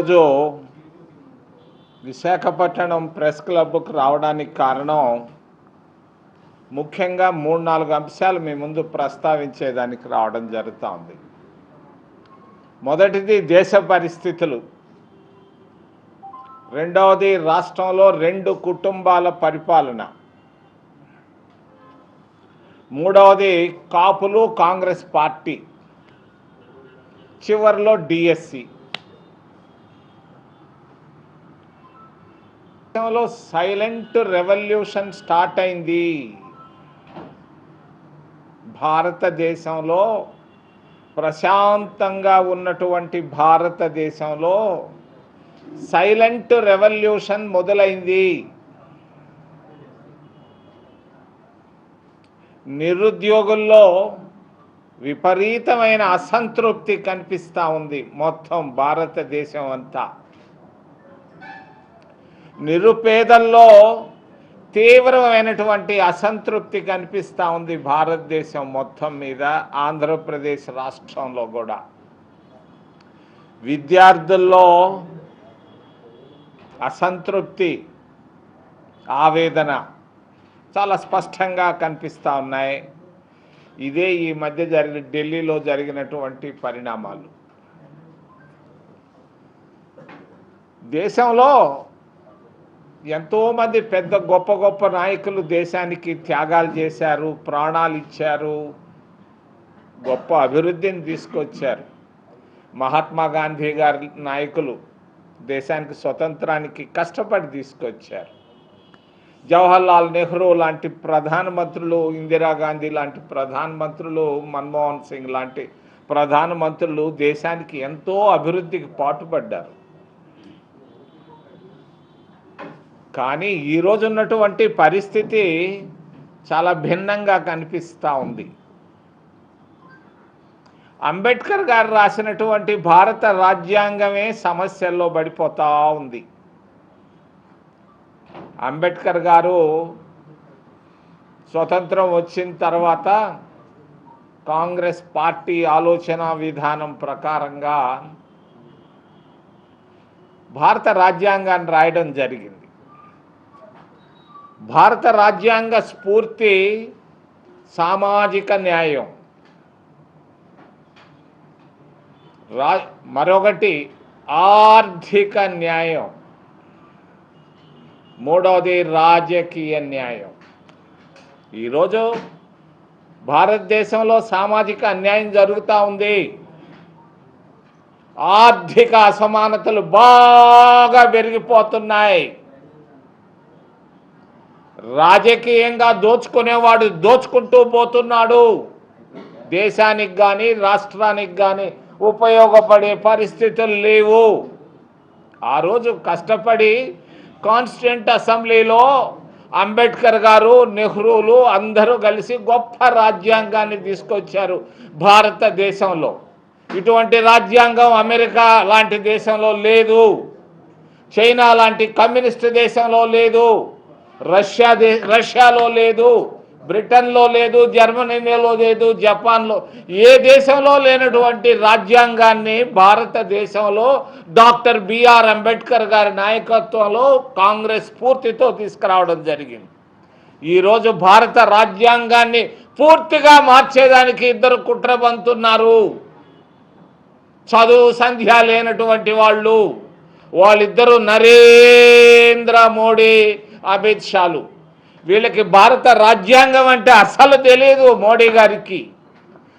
ఈరోజు విశాఖపట్నం ప్రెస్ క్లబ్కు రావడానికి కారణం ముఖ్యంగా 3-4 అంశాలు మీ ముందు ప్రస్తావించేదానికి రావడం జరుగుతోంది. మొదటిది దేశ పరిస్థితులు, రెండవది రాష్ట్రంలో 2 కుటుంబాల పరిపాలన, మూడవది కాపులు కాంగ్రెస్ పార్టీ, చివరిలో డిఎస్సి. దేశంలో సైలెంట్ రెవల్యూషన్ స్టార్ట్ అయింది. భారతదేశంలో ప్రశాంతంగా ఉన్నటువంటి భారతదేశంలో సైలెంట్ రెవల్యూషన్ మొదలైంది. నిరుద్యోగుల్లో విపరీతమైన అసంతృప్తి కనిపిస్తూ ఉంది. మొత్తం భారతదేశం అంతా నిరుపేదల్లో తీవ్రమైనటువంటి అసంతృప్తి కనిపిస్తూ ఉంది భారతదేశం మొత్తం మీద, ఆంధ్రప్రదేశ్ రాష్ట్రంలో కూడా. విద్యార్థుల్లో అసంతృప్తి, ఆవేదన చాలా స్పష్టంగా కనిపిస్తూ ఉన్నాయి. ఇదే ఈ మధ్య ఢిల్లీలో జరిగినటువంటి పరిణామాలు. దేశంలో ఎంతోమంది పెద్ద గొప్ప గొప్ప నాయకులు దేశానికి త్యాగాలు చేశారు, ప్రాణాలు ఇచ్చారు, గొప్ప అభివృద్ధిని తీసుకొచ్చారు. మహాత్మా గాంధీ గారి నాయకులు దేశానికి స్వతంత్రానికి కష్టపడి తీసుకొచ్చారు. జవహర్లాల్ నెహ్రూ లాంటి ప్రధానమంత్రులు, ఇందిరాగాంధీ లాంటి ప్రధానమంత్రులు, మన్మోహన్ సింగ్ లాంటి ప్రధానమంత్రులు దేశానికి ఎంతో అభివృద్ధికి పాటుపడ్డారు. కానీ ఈరోజు ఉన్నటువంటి పరిస్థితి చాలా భిన్నంగా కనిపిస్తూ ఉంది. అంబేద్కర్ గారు రాసినటువంటి భారత రాజ్యాంగమే సమస్యల్లో పడిపోతూ ఉంది. అంబేద్కర్ గారు స్వతంత్రం వచ్చిన తర్వాత కాంగ్రెస్ పార్టీ ఆలోచన విధానం ప్రకారంగా భారత రాజ్యాంగాన్ని రాయడం జరిగింది. భారత రాజ్యాంగ స్ఫూర్తి సామాజిక న్యాయం, మరొకటి ఆర్థిక న్యాయం, మూడవది రాజకీయ న్యాయం. ఈరోజు భారతదేశంలో సామాజిక అన్యాయం జరుగుతూ ఉంది. ఆర్థిక అసమానతలు బాగా పెరిగిపోతున్నాయి. రాజకీయంగా దోచుకునేవాడు దోచుకుంటూ పోతున్నాడు. దేశానికి కానీ రాష్ట్రానికి కానీ ఉపయోగపడే పరిస్థితులు లేవు. ఆ రోజు కష్టపడి కాన్స్టిట్యూంట్ అసెంబ్లీలో అంబేద్కర్ గారు, నెహ్రూలు అందరూ కలిసి గొప్ప రాజ్యాంగాన్ని తీసుకొచ్చారు భారతదేశంలో. ఇటువంటి రాజ్యాంగం అమెరికా లాంటి దేశంలో లేదు, చైనా లాంటి కమ్యూనిస్ట్ దేశంలో లేదు, రష్యాలో లేదు, బ్రిటన్లో లేదు, జర్మనీలో లేదు, జపాన్లో ఏ దేశంలో లేనటువంటి రాజ్యాంగాన్ని భారతదేశంలో డాక్టర్ బిఆర్ అంబేద్కర్ గారి నాయకత్వంలో కాంగ్రెస్ స్ఫూర్తితో తీసుకురావడం జరిగింది. ఈరోజు భారత రాజ్యాంగాన్ని పూర్తిగా మార్చేదానికి ఇద్దరు కుట్రబంతున్నారు. చదువు సంధ్య లేనటువంటి వాళ్ళిద్దరూ నరేంద్ర మోడీ, అమిత్ షాలు. వీళ్ళకి భారత రాజ్యాంగం అంటే అసలు తెలియదు మోడీ గారికి.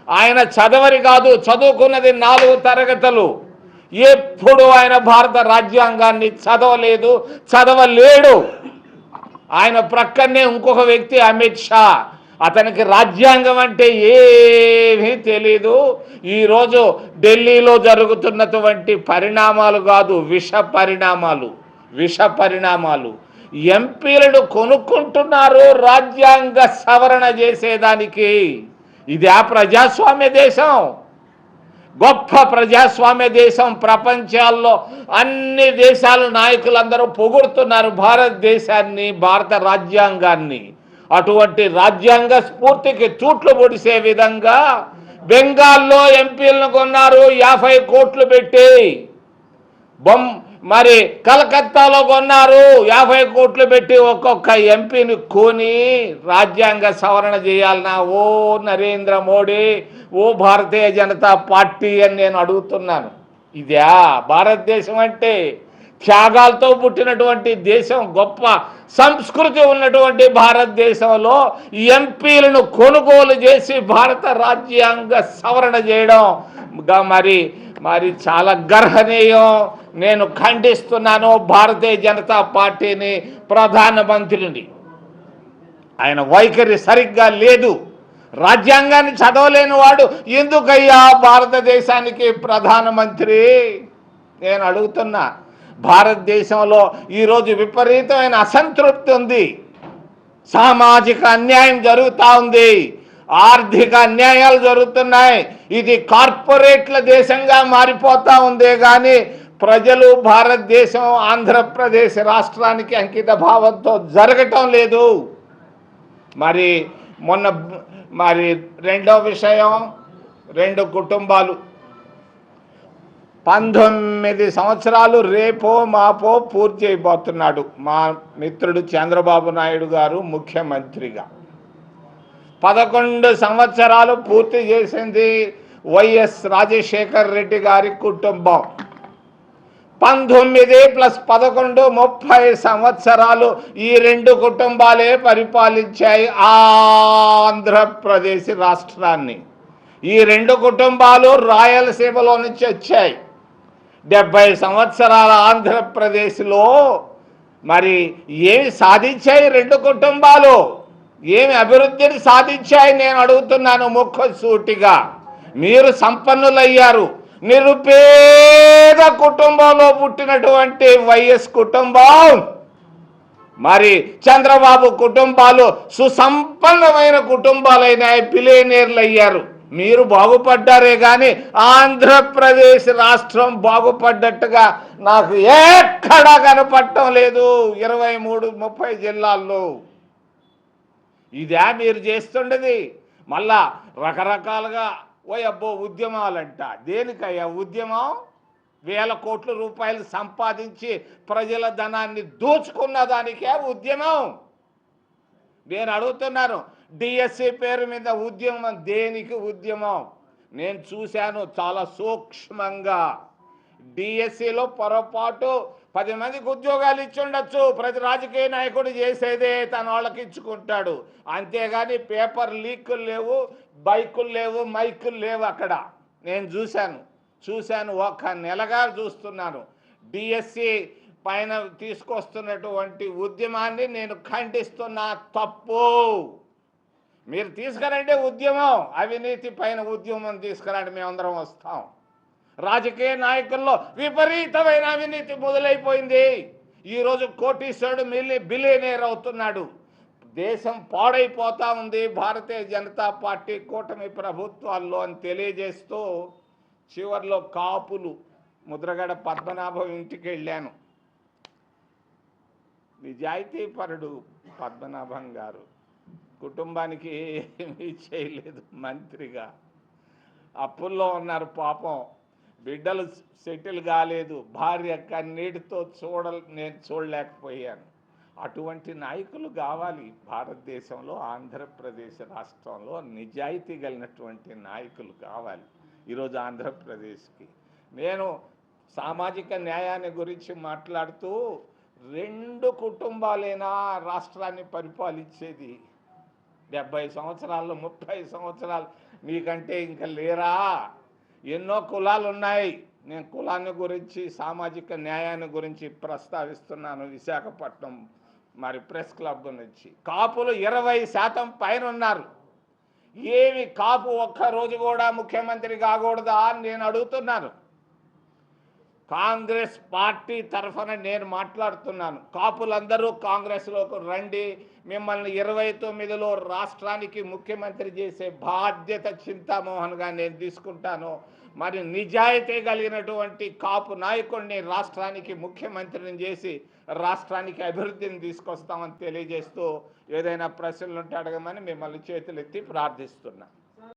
ఆయన చదవరి కాదు, చదువుకున్నది 4 తరగతులు. ఎప్పుడు ఆయన భారత రాజ్యాంగాన్ని చదవలేడు. ఆయన ప్రక్కనే ఇంకొక వ్యక్తి అమిత్ షా, అతనికి రాజ్యాంగం అంటే ఏమీ తెలీదు. ఈరోజు ఢిల్లీలో జరుగుతున్నటువంటి పరిణామాలు కాదు, విష పరిణామాలు. ఎంపీలను కొనుక్కుంటున్నారు రాజ్యాంగ సవరణ చేసేదానికి. ఇది ఆ ప్రజాస్వామ్య దేశం, గొప్ప ప్రజాస్వామ్య దేశం. ప్రపంచాల్లో అన్ని దేశాల నాయకులందరూ పొగుడుతున్నారు భారతదేశాన్ని, భారత రాజ్యాంగాన్ని. అటువంటి రాజ్యాంగ స్ఫూర్తికి తూట్లు పొడిసే విధంగా బెంగాల్లో ఎంపీలను కొన్నారు 50 కోట్లు పెట్టి. బొమ్ మరి కలకత్తాలో కొన్నారు 50 కోట్లు పెట్టి ఒక్కొక్క ఎంపీని కొని రాజ్యాంగ సవరణ చేయాలన్నా ఓ నరేంద్ర మోడీ, ఓ భారతీయ జనతా పార్టీ అని నేను అడుగుతున్నాను. ఇదే భారతదేశం అంటే? త్యాగాలతో పుట్టినటువంటి దేశం, గొప్ప సంస్కృతి ఉన్నటువంటి భారతదేశంలో ఎంపీలను కొనుగోలు చేసి భారత రాజ్యాంగ సవరణ చేయడం మరి మరి చాలా గర్హనీయం. నేను ఖండిస్తున్నాను భారతీయ జనతా పార్టీని, ప్రధానమంత్రిని. ఆయన వైఖరి సరిగ్గా లేదు. రాజ్యాంగాన్ని చదవలేని వాడు ఎందుకయ్యా భారతదేశానికి ప్రధానమంత్రి? నేను అడుగుతున్నా. భారతదేశంలో ఈరోజు విపరీతమైన అసంతృప్తి ఉంది, సామాజిక అన్యాయం జరుగుతూ ఉంది, ఆర్థిక అన్యాయాలు జరుగుతున్నాయి. ఇది కార్పొరేట్ల దేశంగా మారిపోతూ ఉందే కానీ ప్రజలు భారతదేశం, ఆంధ్రప్రదేశ్ రాష్ట్రానికి అంకిత భావంతో జరగటం లేదు. మరి రెండో విషయం, 2 కుటుంబాలు 19 సంవత్సరాలు రేపో మాపో పూర్తి అయిపోతున్నాడు మా మిత్రుడు చంద్రబాబు నాయుడు గారు ముఖ్యమంత్రిగా. 11 సంవత్సరాలు పూర్తి చేసింది వైఎస్ రాజశేఖర్ రెడ్డి గారి కుటుంబం. 19 + 11 30 సంవత్సరాలు ఈ 2 కుటుంబాలే పరిపాలించాయి ఆంధ్రప్రదేశ్ రాష్ట్రాన్ని. ఈ 2 కుటుంబాలు రాయలసీమలో నుంచి వచ్చాయి. 70 సంవత్సరాల ఆంధ్రప్రదేశ్లో మరి ఏమి సాధించాయి 2 కుటుంబాలు? ఏమి అభివృద్ధిని సాధించాయి నేను అడుగుతున్నాను ముఖసూటిగా. మీరు సంపన్నులయ్యారు. నిరుపేద కుటుంబంలో పుట్టినటువంటి వైఎస్ కుటుంబం, మరి చంద్రబాబు కుటుంబాలు సుసంపన్నమైన కుటుంబాలైనాయి, బిలియనీర్లు అయ్యారు. మీరు బాగుపడ్డారే కానీ ఆంధ్రప్రదేశ్ రాష్ట్రం బాగుపడ్డట్టుగా నాకు ఎక్కడా కనపడటం లేదు 23-30 జిల్లాల్లో. ఇదే మీరు చేస్తుండేది. మళ్ళా రకరకాలుగా అబ్బో ఉద్యమాలంట. దేనికయ్యా ఉద్యమం? 1000 కోట్ల రూపాయలు సంపాదించి ప్రజల ధనాన్ని దోచుకున్న దానికే ఉద్యమం. నేను అడుగుతున్నాను, డిఎస్సి పేరు మీద ఉద్యమం దేనికి ఉద్యమం? నేను చూశాను చాలా సూక్ష్మంగా. డిఎస్సిలో పొరపాటు 10 మందికి ఉద్యోగాలు ఇచ్చుండొచ్చు. ప్రతి రాజకీయ నాయకుడు చేసేదే తన వాళ్ళకి ఇచ్చుకుంటాడు. అంతేగాని పేపర్ లీకులు లేవు, బైకులు లేవు, మైకులు లేవు అక్కడ. నేను చూశాను 1 నెలగా చూస్తున్నాను. డిఎస్సి పైన తీసుకొస్తున్నటువంటి ఉద్యమాన్ని నేను ఖండిస్తున్నా. తప్పు. మీరు తీసుకురండి ఉద్యమం, అవినీతి పైన ఉద్యమం తీసుకురండి, మేమందరం వస్తాం. రాజకీయ నాయకుల్లో విపరీతమైన అవినీతి మొదలైపోయింది. ఈరోజు కోటీశ్వరుడు బిలియనీర్ అవుతున్నాడు. దేశం పాడైపోతూ ఉంది భారతీయ జనతా పార్టీ కూటమి ప్రభుత్వాల్లో అని తెలియజేస్తూ చివరిలో కాపులు ముద్రగడ పద్మనాభం ఇంటికి వెళ్ళాను. నిజాయితీపరుడు పద్మనాభం గారు, కుటుంబానికి ఏమీ చేయలేదు. మంత్రిగా అప్పుల్లో ఉన్నారు పాపం. బిడ్డలు సెటిల్ కాలేదు. భార్య కన్నీటితో నేను చూడలేకపోయాను. అటువంటి నాయకులు కావాలి భారతదేశంలో, ఆంధ్రప్రదేశ్ రాష్ట్రంలో. నిజాయితీ కలిగినటువంటి నాయకులు కావాలి ఈరోజు ఆంధ్రప్రదేశ్కి. నేను సామాజిక న్యాయాన్ని గురించి మాట్లాడుతూ 2 కుటుంబాలైనా రాష్ట్రాన్ని పరిపాలించేది. 70 సంవత్సరాలు 30 సంవత్సరాలు మీకంటే ఇంకా లేరా? ఎన్నో కులాలు ఉన్నాయి. నేను కులాన్ని గురించి, సామాజిక న్యాయాన్ని గురించి ప్రస్తావిస్తున్నాను. విశాఖపట్నం మరి ప్రెస్ క్లబ్ నుంచి కాపులు 20% పైన ఉన్నారు. ఏమి కాపు ఒక్కరోజు కూడా ముఖ్యమంత్రి కాకూడదా అని నేను అడుగుతున్నాను. కాంగ్రెస్ పార్టీ తరఫున నేను మాట్లాడుతున్నాను. కాపులందరూ కాంగ్రెస్లోకి రండి. మిమ్మల్ని 29లో రాష్ట్రానికి ముఖ్యమంత్రి చేసే బాధ్యత చింతామోహన్గా నేను తీసుకుంటాను. మరి నిజాయితీ కలిగినటువంటి కాపు నాయకుడిని రాష్ట్రానికి ముఖ్యమంత్రిని చేసి రాష్ట్రానికి అభివృద్ధిని తీసుకొస్తామని తెలియజేస్తూ ఏదైనా ప్రశ్నలు ఉంటే అడగమని మిమ్మల్ని చేతులెత్తి ప్రార్థిస్తున్నా.